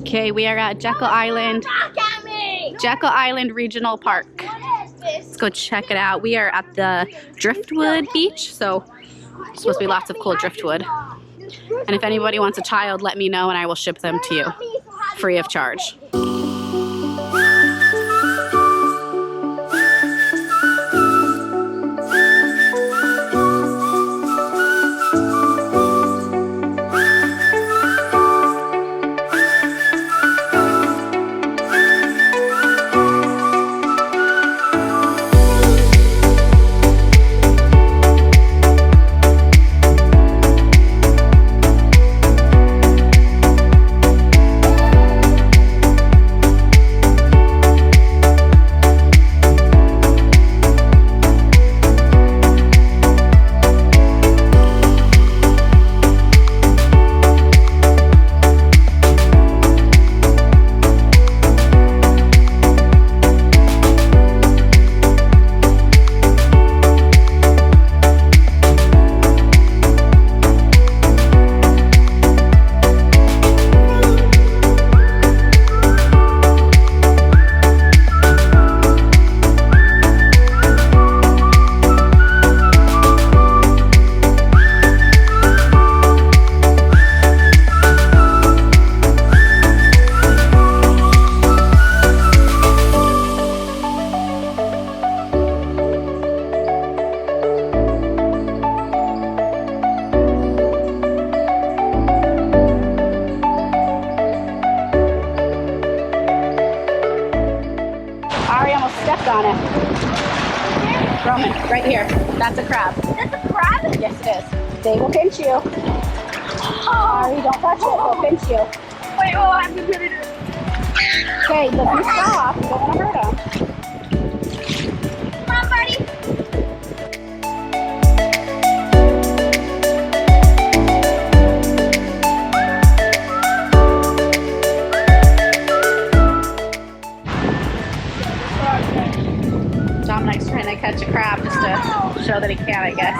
Okay, we are at Jekyll Island. Jekyll Island Regional Park. Let's go check it out. We are at the Driftwood Beach, so there's supposed to be lots of cool driftwood. And if anybody wants a child, let me know and I will ship them to you, free of charge. On it. Roman, right here. That's a crab. That's a crab? Yes, it is. They will pinch you. Sorry, don't touch it. They'll pinch you. Wait, oh, I'm gonna do it. Okay, but you stop. You don't want to hurt them. Come on, buddy. Dominic's trying to catch a crab just to show that he can, I guess,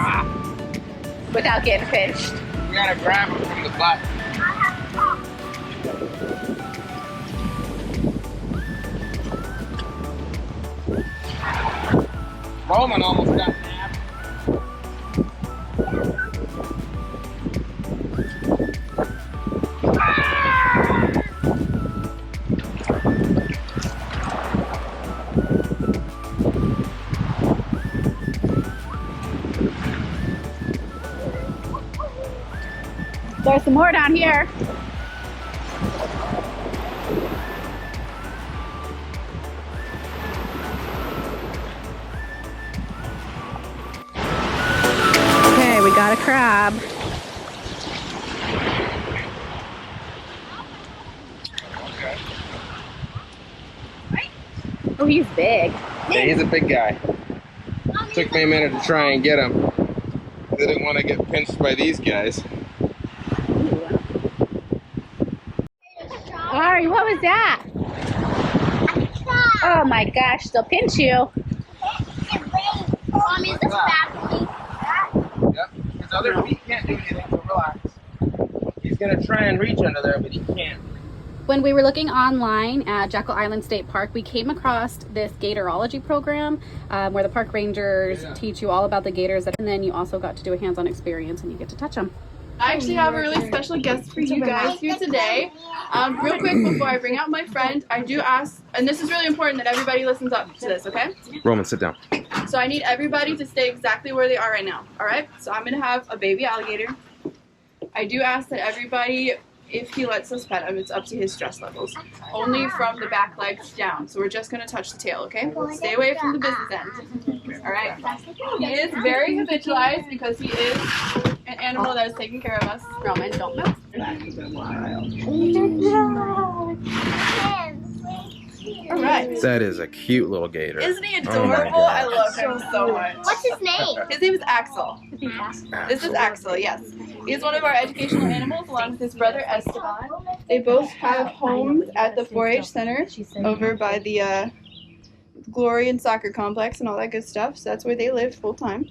without getting pinched. We gotta grab him from the butt. Roman almost got nabbed. There's some more down here. Okay, we got a crab. Oh, he's big. Yeah, he's a big guy. Took me a minute to try and get him. Didn't want to get pinched by these guys. Ari, what was that? Oh my gosh, they'll pinch you. Mommy, is this bad for me? Yep, his other feet can't do anything, so relax. He's gonna try and reach under there, but he can't. When we were looking online at Jekyll Island State Park, we came across this gatorology program where the park rangers teach you all about the gators, and then you also got to do a hands-on experience and you get to touch them. I actually have a really special guest for you guys here today. Real quick, before I bring out my friend, I do ask, and this is really important that everybody listens up to this, okay? Roman, sit down. So I need everybody to stay exactly where they are right now, alright? So I'm going to have a baby alligator. I do ask that everybody, if he lets us pet him, it's up to his stress levels. Only from the back legs down. So we're just going to touch the tail, okay? Stay away from the business end. Alright? He is very habitualized because he is an animal that is taking care of us. Roman, don't move. Alright. That is a cute little gator. Isn't he Oh my adorable? God. I love him so much. What's his name? His name is Axel. This is Axel, yes. He's one of our educational animals along with his brother Esteban. They both have homes at the 4-H Center over by the Glory and Soccer Complex and all that good stuff. So that's where they live full time.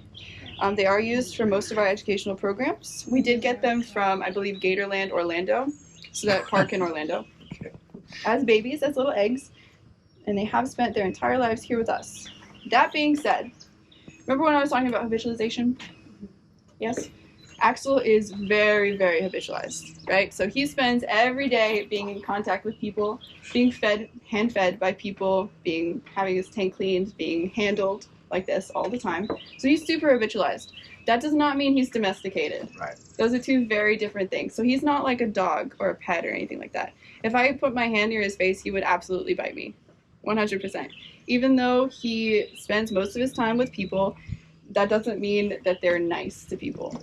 They are used for most of our educational programs. We did get them from, I believe, Gatorland Orlando. So that park in Orlando. As babies, as little eggs, and they have spent their entire lives here with us. That being said, remember when I was talking about habitualization? Yes? Axel is very, very habitualized, right? So he spends every day being in contact with people, being fed, hand-fed by people, having his tank cleaned, being handled like this all the time. So he's super habitualized. That does not mean he's domesticated. Right. Those are two very different things. So he's not like a dog or a pet or anything like that. If I put my hand near his face, he would absolutely bite me. 100%. Even though he spends most of his time with people, that doesn't mean that they're nice to people.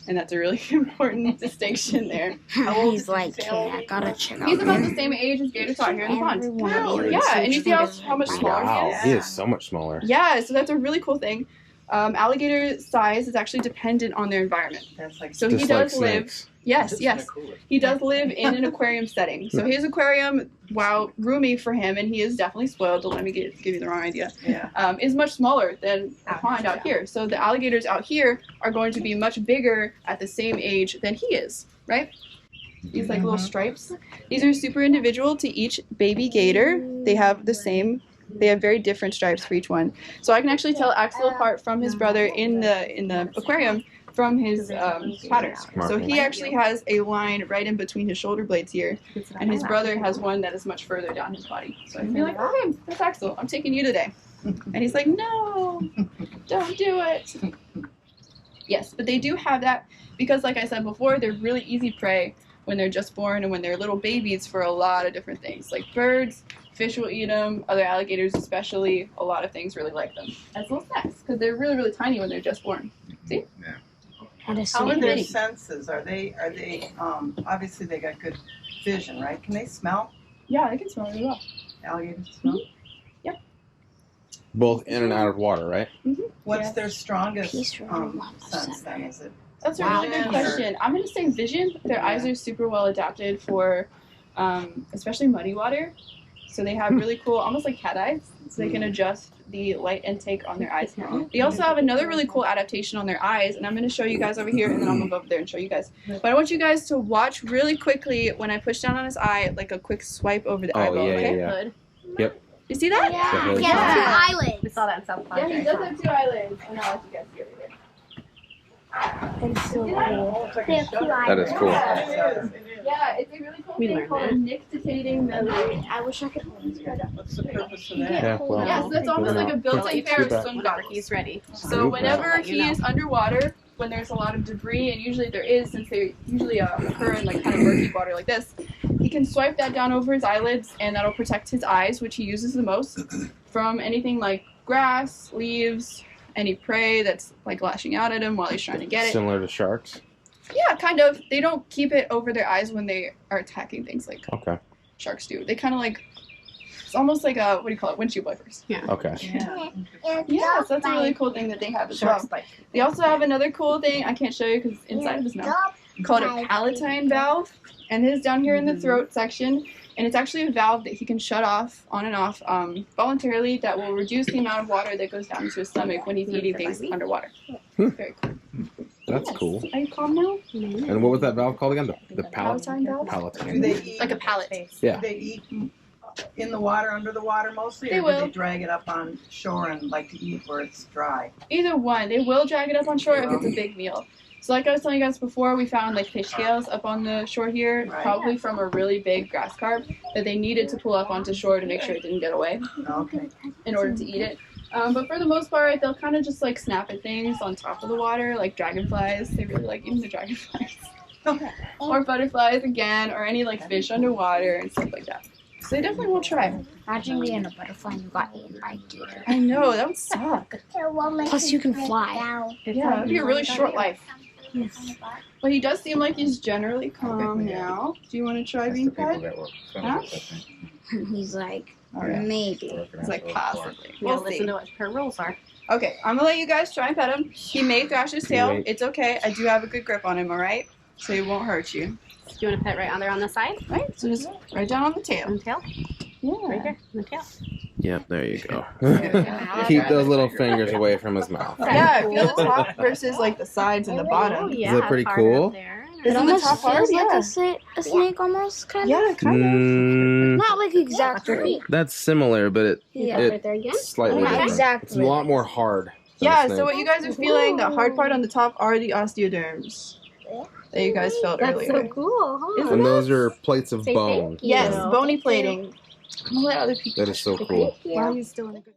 And that's a really important distinction there. He's like, hey, I gotta check out. He's about the same age as Gator Tot here in the pond. Yeah, and you see how much smaller he is? Wow, he is so much smaller. Yeah, so that's a really cool thing. Alligator size is actually dependent on their environment. So he does live. Yes. He does live in an aquarium setting. So his aquarium, while roomy for him, and he is definitely spoiled, don't let me give you the wrong idea, is much smaller than the pond out here. So the alligators out here are going to be much bigger at the same age than he is, right? These like little stripes. These are super individual to each baby gator. They have very different stripes for each one. So I can actually tell Axel apart from his brother in the aquarium from his patterns. So he actually has a line right in between his shoulder blades here, and his brother has one that is much further down his body. So I can be like, okay, that's Axel. I'm taking you today. And he's like, no, don't do it. Yes, but they do have that because, like I said before, they're really easy prey when they're just born and when they're little babies for a lot of different things. Like birds, fish will eat them, other alligators especially, a lot of things really like them as little snacks because they're really, really tiny when they're just born. See? Yeah. How are their senses? Are they obviously they got good vision, right? Can they smell? Yeah, they can smell really well. Alligators smell? Yep. Both in and out of water, right? Mm-hmm. What's their strongest sense then? Is it? That's a really good question. I'm going to say vision. Their eyes are super well adapted for especially muddy water. So they have really cool, almost like cat eyes. So they can adjust the light intake on their eyes. They also have another really cool adaptation on their eyes. And I'm going to show you guys over here, and then I'm going to go over there and show you guys. But I want you guys to watch really quickly when I push down on his eye, like a quick swipe over the eyeball. Okay? Yeah. Yep. You see that? Yeah. He Yeah. has two islands. We saw that in South Park. Yeah, he does have two islands. And I'll let you guys see over there. It's so cool. They have two That is islands. cool. Yeah, it's a really cool We thing learned called that. a nictitating memory. I wish I could hold this right up. What's the purpose of that? Yeah, well, Yeah, so that's almost like a built-in Like pair of that. swim Whenever goggles. he's ready. So whenever Let you he know. is underwater, when there's a lot of debris, and usually there is, since they usually occur in like kind of murky water like this, he can swipe that down over his eyelids, and that'll protect his eyes, which he uses the most, from anything like grass, leaves, any prey that's like lashing out at him while he's trying to get it. Similar to sharks. Yeah, kind of. They don't keep it over their eyes when they are attacking things like Okay. sharks do. They kind of like, it's almost like a, what do you call it, windshield wipers. Okay. Yeah. Yeah, so that's a really cool thing that they have as well. They also have another cool thing, I can't show you because inside of his mouth, called a palatine valve. And it is down here in the throat section. And it's actually a valve that he can shut off, on and off, voluntarily, that will reduce the amount of water that goes down into his stomach when he's eating things underwater. Very cool. That's Yes. cool. Are you calm now? And what was that valve called again? The Palatine valve? Do Palatine. they eat? Like a palate. Yeah. Do they eat in the water, under the water mostly, They or will. do they drag it up on shore and like to eat where it's dry? Either one. They will drag it up on shore if it's a big meal. So like I was telling you guys before, we found like fish scales up on the shore here, Right. probably from a really big grass carp that they needed to pull up onto shore to make sure it didn't get away Okay. in order to eat it. But for the most part, they'll kind of just like snap at things on top of the water, like dragonflies. They really like eating the dragonflies. Or butterflies again, or any like fish underwater and stuff like that. So they definitely will try. Imagine being a butterfly and you got eaten by a gator. I know, that would suck. Plus you can fly. Yeah, it would be a really short life. Yes. But he does seem like he's generally calm now. Do you want to try being pet? Huh? He's like, Alright. maybe. It's like possibly. We'll We'll see. listen to what her rules are. Okay, I'm gonna let you guys try and pet him. He may thrash his tail. Wait. It's okay. I do have a good grip on him, alright? So he won't hurt you. Do you want to pet right on there on the side? Right? So just right down on the tail. On the tail? Right Yeah. there. On the tail. Yep, there you go. Yeah, Keep those little fingers away from his mouth. feel the top versus like the sides and the bottom. Oh, yeah. Is it pretty farther cool? up there. It almost top hard? feels like Yeah. a snake, almost kind of. Yeah, kind of. Not like exactly. That's similar, but it's slightly Not different. exactly. It's a lot more hard. than Yeah, a so snake. what you guys are feeling, the hard part on the top are the osteoderms that you guys felt That's earlier. so cool, huh? And those are plates of Say bone. thank you. Yes, bony plating. I'm gonna let other people. That is so cool. While he's still in a good